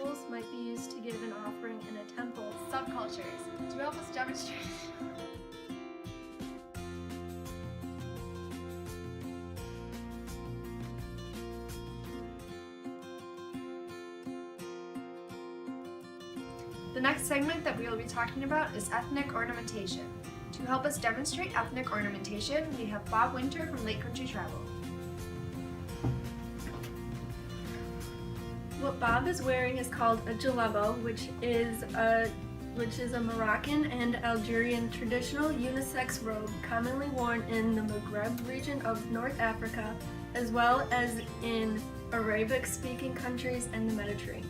bulls might be used to give an offering in a temple. Subcultures. To help us demonstrate. The next segment that we will be talking about is ethnic ornamentation. To help us demonstrate ethnic ornamentation, we have Bob Winter from Lake Country Travel. What Bob is wearing is called a jalebo, which is a Moroccan and Algerian traditional unisex robe commonly worn in the Maghreb region of North Africa, as well as in Arabic-speaking countries and the Mediterranean.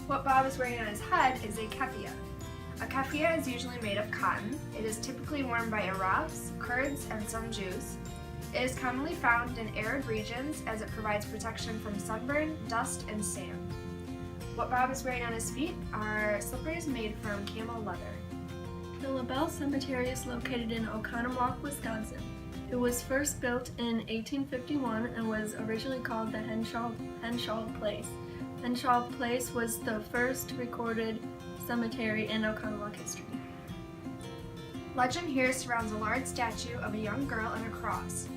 What Bob is wearing on his head is a keffiyeh. A keffiyeh is usually made of cotton. It is typically worn by Arabs, Kurds, and some Jews. It is commonly found in arid regions as it provides protection from sunburn, dust, and sand. What Bob is wearing on his feet are slippers made from camel leather. The LaBelle Cemetery is located in Oconomowoc, Wisconsin. It was first built in 1851 and was originally called the Henshaw Place. Henshaw Place was the first recorded cemetery in Oconomowoc history. Legend here surrounds a large statue of a young girl and a cross.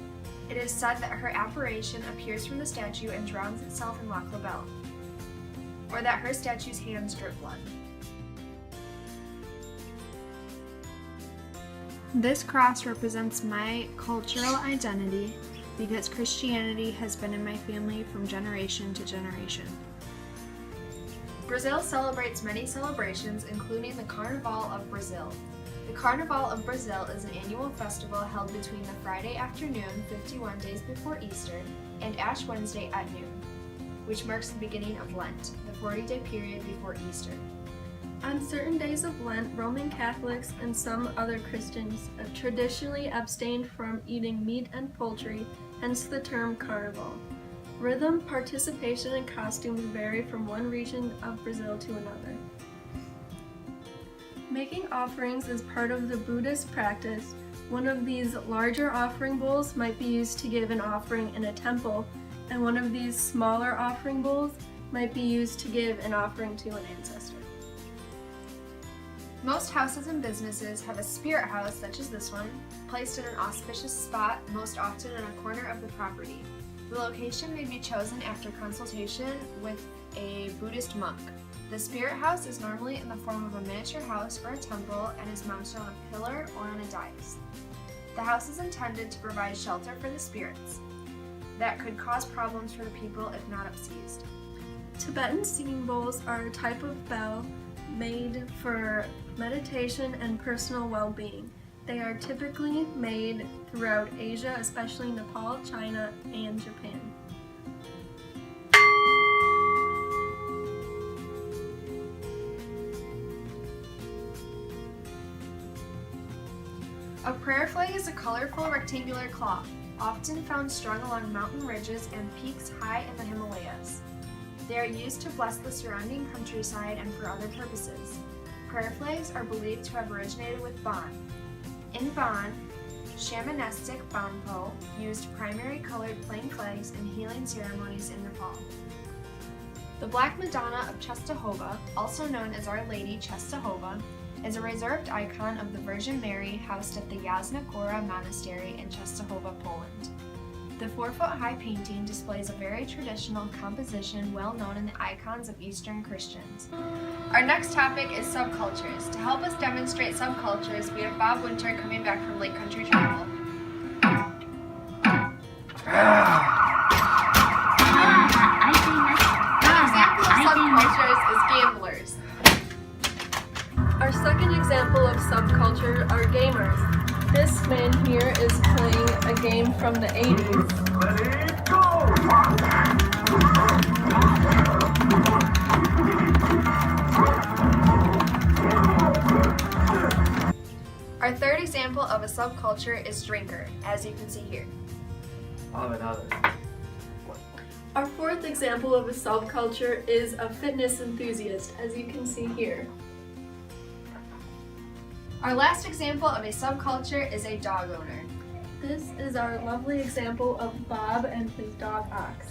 It is said that her apparition appears from the statue and drowns itself in Lac La Belle, or that her statue's hands drip blood. This cross represents my cultural identity because Christianity has been in my family from generation to generation. Brazil celebrates many celebrations, including the Carnival of Brazil. The Carnival of Brazil is an annual festival held between the Friday afternoon, 51 days before Easter, and Ash Wednesday at noon, which marks the beginning of Lent, the 40-day period before Easter. On certain days of Lent, Roman Catholics and some other Christians traditionally abstained from eating meat and poultry, hence the term carnival. Rhythm, participation, and costumes vary from one region of Brazil to another. Making offerings is part of the Buddhist practice. One of these larger offering bowls might be used to give an offering in a temple, and one of these smaller offering bowls might be used to give an offering to an ancestor. Most houses and businesses have a spirit house, such as this one, placed in an auspicious spot, most often in a corner of the property. The location may be chosen after consultation with a Buddhist monk. The spirit house is normally in the form of a miniature house or a temple and is mounted on a pillar or on a dais. The house is intended to provide shelter for the spirits that could cause problems for the people if not appeased. Tibetan singing bowls are a type of bell made for meditation and personal well-being. They are typically made throughout Asia, especially Nepal, China, and Japan. A prayer flag is a colorful rectangular cloth, often found strung along mountain ridges and peaks high in the Himalayas. They are used to bless the surrounding countryside and for other purposes. Prayer flags are believed to have originated with Bon. In Bon, shamanistic Bonpo used primary colored plain flags in healing ceremonies in Nepal. The Black Madonna of Czestochowa, also known as Our Lady Czestochowa, is a reserved icon of the Virgin Mary housed at the Jasna Góra Monastery in Czestochowa, Poland. The 4-foot-high painting displays a very traditional composition well known in the icons of Eastern Christians. Our next topic is subcultures. To help us demonstrate subcultures, we have Bob Winter coming back from Lake Country Travel. An example of subcultures is gamblers. Our second example of subculture are gamers. This man here is playing a game from the 80s. Ready, go! Our third example of a subculture is drinker, as you can see here. Our fourth example of a subculture is a fitness enthusiast, as you can see here. Our last example of a subculture is a dog owner. This is our lovely example of Bob and his dog Ox.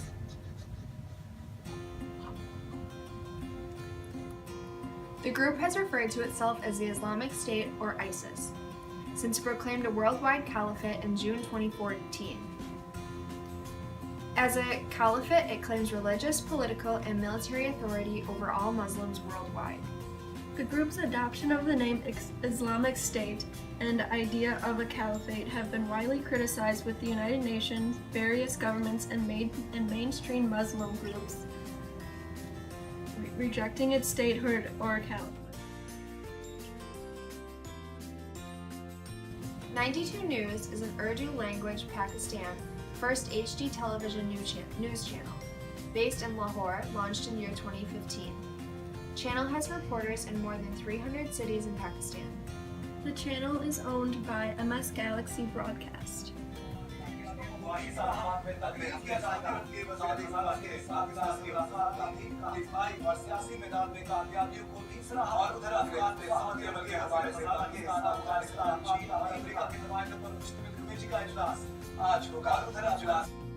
The group has referred to itself as the Islamic State, or ISIS, since it proclaimed a worldwide caliphate in June 2014. As a caliphate, it claims religious, political, and military authority over all Muslims worldwide. The group's adoption of the name Islamic State and idea of a caliphate have been widely criticized, with the United Nations, various governments, and mainstream Muslim groups rejecting its statehood or caliphate. 92 News is an Urdu language Pakistan first HD television news channel, based in Lahore, launched in year 2015. Channel has reporters in more than 300 cities in Pakistan. The channel is owned by MS Galaxy Broadcast. आज होगा